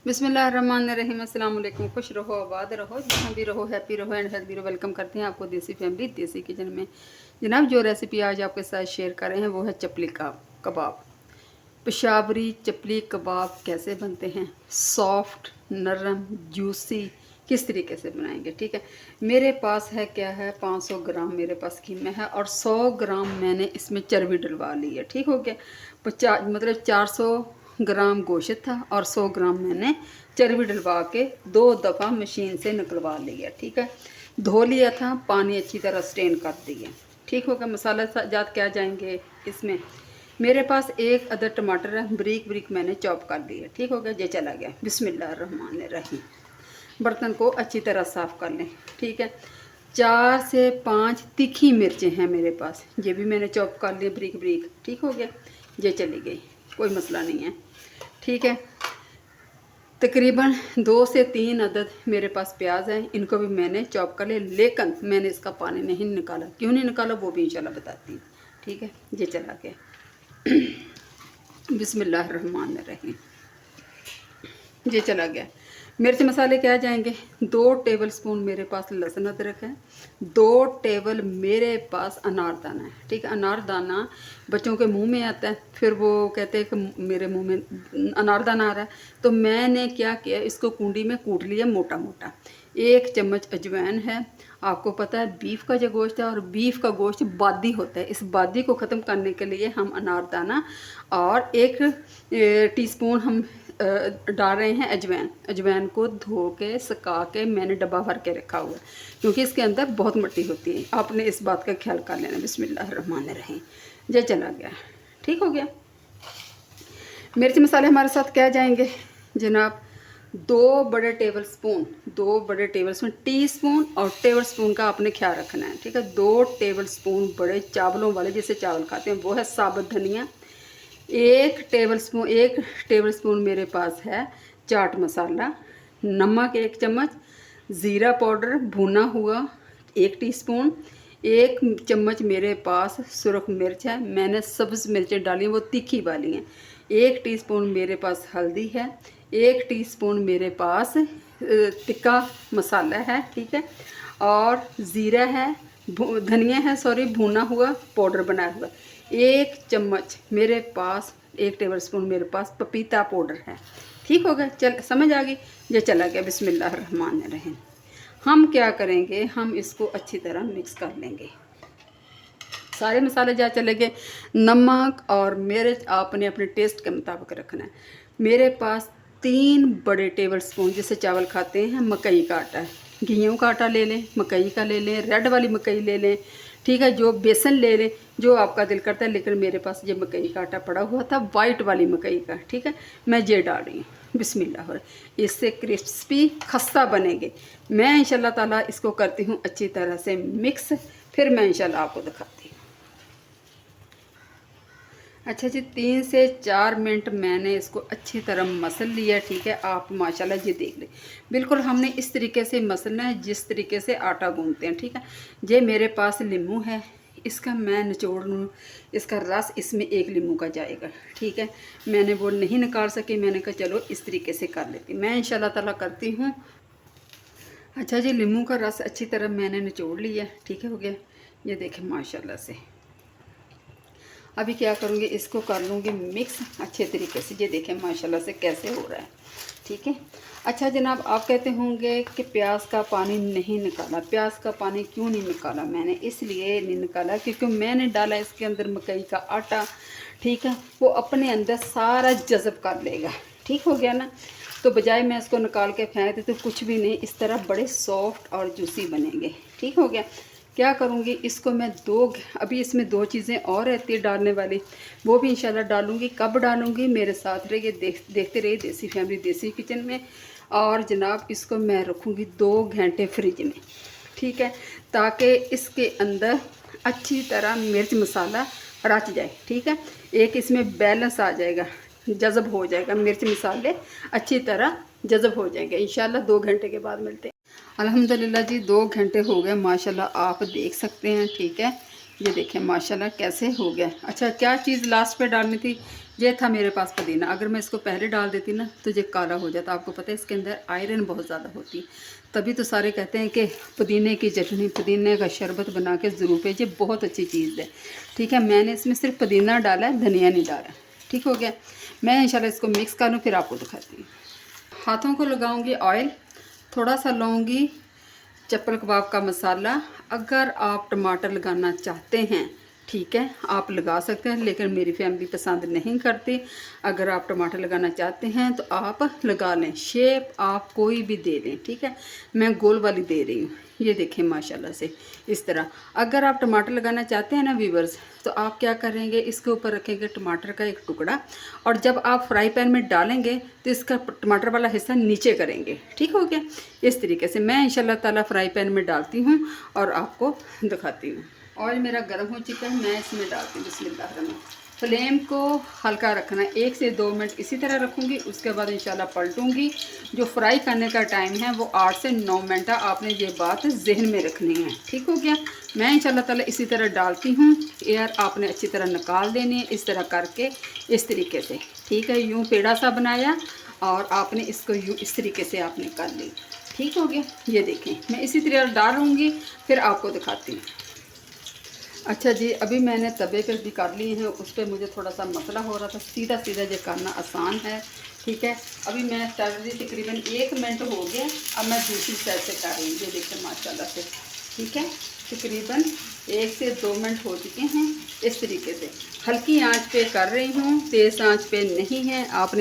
बिस्मिल्लाहिर्रहमानिर्रहीम। अस्सलाम वालेकुम। खुश रहो, आबाद रहो, जहाँ भी रहो, हैप्पी रहो एंड हेल्दी रहो। वेलकम करते हैं आपको देसी फैमिली देसी किचन में। जनाब, जो रेसिपी आज आपके साथ शेयर कर रहे हैं वो है चपली का कबाब। पेशावरी चपली कबाब कैसे बनते हैं, सॉफ्ट नरम जूसी, किस तरीके से बनाएंगे। ठीक है, मेरे पास है क्या है 500 ग्राम मेरे पास कीमा है और 100 ग्राम मैंने इसमें चर्बी डलवा ली है। ठीक हो गया, 50 400 ग्राम गोश्त था और 100 ग्राम मैंने चर्बी डलवा के 2 दफ़ा मशीन से निकलवा लिया। ठीक है, धो लिया था, पानी अच्छी तरह स्ट्रेन कर दिया। ठीक हो गया, मसाला जात क्या जाएंगे इसमें। मेरे पास एक अदर टमाटर है, ब्रीक ब्रीक मैंने चॉप कर दिया। ठीक हो गया, ये चला गया। बिस्मिल्लाहिर्रहमानिर्रहीम। बर्तन को अच्छी तरह साफ़ कर लें। ठीक है, 4 से 5 तीखी मिर्चें हैं मेरे पास, ये भी मैंने चॉप कर ली ब्रीक ब्रीक। ठीक हो गया, ये चली गई, कोई मसला नहीं है। ठीक है, तकरीबन 2 से 3 अदद मेरे पास प्याज हैं, इनको भी मैंने चॉप कर लिया, लेकिन मैंने इसका पानी नहीं निकाला। क्यों नहीं निकाला वो भी इंशाल्लाह बताती हूँ। ठीक है, ये चला गया। बिस्मिल्लाहिर्रहमानिर्रहीम, ये चला गया। मिर्च मसाले क्या जाएंगे, 2 टेबलस्पून मेरे पास लहसुन अदरक है, 2 टेबल मेरे पास अनारदाना है। ठीक है, अनारदाना बच्चों के मुंह में आता है, फिर वो कहते हैं कि मेरे मुंह में अनारदाना आ रहा है, तो मैंने क्या किया, इसको कुंडी में कूट लिया मोटा मोटा। 1 चम्मच अजवाइन है। आपको पता है बीफ का जो गोश्त है और बीफ का गोश्त बादी होता है, इस बादी को ख़त्म करने के लिए हम अनारदाना और 1 टीस्पून हम डाल रहे हैं अजवाइन। अजवाइन को धो के सुखा के मैंने डब्बा भर के रखा हुआ है, क्योंकि इसके अंदर बहुत मिट्टी होती है, आपने इस बात का ख्याल कर लेना। बिस्मिल्लाहिर्रहमानिर्रहीम, ये चला गया। ठीक हो गया। मिर्च मसाले हमारे साथ क्या जाएंगे जनाब, 2 बड़े टेबलस्पून टीस्पून और टेबलस्पून का आपने ख्याल रखना है। ठीक है, 2 टेबलस्पून बड़े चावलों वाले जिससे चावल खाते हैं वो है साबुत धनिया। 1 टेबलस्पून मेरे पास है चाट मसाला, नमक 1 चम्मच, ज़ीरा पाउडर भुना हुआ 1 टीस्पून, 1 चम्मच मेरे पास सुरख मिर्च है, मैंने सब्ज़ मिर्चें डाली हैं वो तीखी वाली हैं। 1 टीस्पून मेरे पास हल्दी है, 1 टीस्पून मेरे पास टिक्का मसाला है। ठीक है, और ज़ीरा है, धनिया है, सॉरी, भुना हुआ पाउडर बनाया हुआ। 1 चम्मच मेरे पास, 1 टेबलस्पून मेरे पास पपीता पाउडर है। ठीक हो गया, चल समझ आ गई, ये चला गया। बिस्मिल्लाहिर्रहमानिर्रहीम। हम क्या करेंगे, हम इसको अच्छी तरह मिक्स कर लेंगे। सारे मसाले जा चले गए। नमक और मिर्च आपने अपने टेस्ट के मुताबिक रखना है। मेरे पास 3 बड़े टेबलस्पून जिससे चावल खाते हैं मकई का आटा है। गेहूँ का आटा ले लें, मकई का ले लें, रेड वाली मकई ले लें। ठीक है, जो बेसन ले लें, जो आपका दिल करता है, लेकिन मेरे पास ये मकई का आटा पड़ा हुआ था, वाइट वाली मकई का। ठीक है, मैं ये डाल रही हूँ। बिस्मिल्लाह, इससे क्रिस्पी खस्ता बनेंगे। मैं इंशाल्लाह ताला इसको करती हूँ अच्छी तरह से मिक्स, फिर मैं इंशाल्लाह आपको दिखाती हूँ। अच्छा जी, 3 से 4 मिनट मैंने इसको अच्छी तरह मसल लिया। ठीक है, आप माशाल्लाह ये देख लें, बिल्कुल हमने इस तरीके से मसलना है जिस तरीके से आटा गूंथते हैं। ठीक है, ये मेरे पास लीमू है, इसका मैं निचोड़ लूँ, इसका रस इसमें 1 लीमू का जाएगा। ठीक है, मैंने वो नहीं निकाल सकी, मैंने कहा चलो इस तरीके से कर लेती, मैं इंशाल्लाह ताला करती हूँ। अच्छा जी, लीमू का रस अच्छी तरह मैंने निचोड़ लिया। ठीक है, हो गया, ये देखें माशाल्लाह से। अभी क्या करूँगी, इसको कर लूँगी मिक्स अच्छे तरीके से। ये देखें माशाल्लाह से कैसे हो रहा है। ठीक है, अच्छा जनाब, आप कहते होंगे कि प्याज का पानी नहीं निकाला। प्याज का पानी क्यों नहीं निकाला मैंने, इसलिए नहीं निकाला क्योंकि मैंने डाला इसके अंदर मकई का आटा। ठीक है, वो अपने अंदर सारा जज़ब कर लेगा। ठीक हो गया ना, तो बजाय मैं इसको निकाल के फेंक देती तो कुछ भी नहीं, इस तरह बड़े सॉफ्ट और जूसी बनेंगे। ठीक हो गया, क्या करूँगी, इसको मैं अभी इसमें 2 चीज़ें और रहती है डालने वाली, वो भी इंशाल्लाह डालूँगी। कब डालूँगी, मेरे साथ रहिए, देखते रहिए देसी फैमिली देसी किचन में। और जनाब, इसको मैं रखूँगी 2 घंटे फ्रिज में। ठीक है, ताकि इसके अंदर अच्छी तरह मिर्च मसाला रच जाए। ठीक है, एक इसमें बैलेंस आ जाएगा, जज़ब हो जाएगा, मिर्च मसाले अच्छी तरह जज़ब हो जाएंगे। इंशाल्लाह 2 घंटे के बाद मिलते हैं। अल्हम्दुलिल्लाह जी, 2 घंटे हो गए माशाल्लाह, आप देख सकते हैं। ठीक है, ये देखें माशाल्लाह कैसे हो गया। अच्छा, क्या चीज़ लास्ट पे डालनी थी, ये था मेरे पास पुदीना। अगर मैं इसको पहले डाल देती ना तो ये काला हो जाता। आपको पता है इसके अंदर आयरन बहुत ज़्यादा होती, तभी तो सारे कहते हैं कि पुदीने की चटनी, पुदीने का शरबत बना के ज़रूर पे, ये बहुत अच्छी चीज़ है। ठीक है, मैंने इसमें सिर्फ पुदीना डाला है, धनिया नहीं डाला। ठीक हो गया। मैं इंशाल्लाह इसको मिक्स कर लूँ, फिर आपको दिखाती हूँ। हाथों को लगाऊंगी ऑयल, थोड़ा सा लूँगी चप्पल कबाब का मसाला। अगर आप टमाटर लगाना चाहते हैं ठीक है, आप लगा सकते हैं, लेकिन मेरी फैमिली पसंद नहीं करती। अगर आप टमाटर लगाना चाहते हैं तो आप लगा लें, शेप आप कोई भी दे दें। ठीक है, मैं गोल वाली दे रही हूँ, ये देखें माशाल्लाह से इस तरह। अगर आप टमाटर लगाना चाहते हैं ना व्यूवर्स, तो आप क्या करेंगे, इसके ऊपर रखेंगे टमाटर का एक टुकड़ा, और जब आप फ्राई पैन में डालेंगे तो इसका टमाटर वाला हिस्सा नीचे करेंगे। ठीक हो गया। इस तरीके से मैं इंशाल्लाह ताला फ्राई पैन में डालती हूँ और आपको दिखाती हूँ। ऑयल मेरा गर्म हो चुका है, मैं इसमें डालती हूँ बिस्मिल्लाह। फ्लेम को हल्का रखना है, 1 से 2 मिनट इसी तरह रखूँगी, उसके बाद इंशाल्लाह पलटूँगी। जो फ्राई करने का टाइम है वो 8 से 9 मिनट है, आपने ये बात जहन में रखनी है। ठीक हो गया। मैं इंशाल्लाह ताला इसी तरह डालती हूँ। एयर आपने अच्छी तरह निकाल देनी है, इस तरह करके, इस तरीके से। ठीक है, यूँ पेड़ा सा बनाया और आपने इसको यूँ इस तरीके से आपने कर ली। ठीक हो गया। ये देखें, मैं इसी तरह डालूँगी, फिर आपको दिखाती हूँ। अच्छा जी, अभी मैंने तवे पर भी कर ली है, उस पर मुझे थोड़ा सा मसला हो रहा था, सीधा सीधा ये करना आसान है। ठीक है, अभी मैं तवे तकरीबन 1 मिनट हो गया, अब मैं दूसरी साइड से कर रही हूँ। ये देखिए माशाल्लाह से। ठीक है, तकरीबन 1 से 2 मिनट हो चुके हैं। इस तरीके से हल्की आंच पे कर रही हूँ, तेज़ आंच पे नहीं है। आपने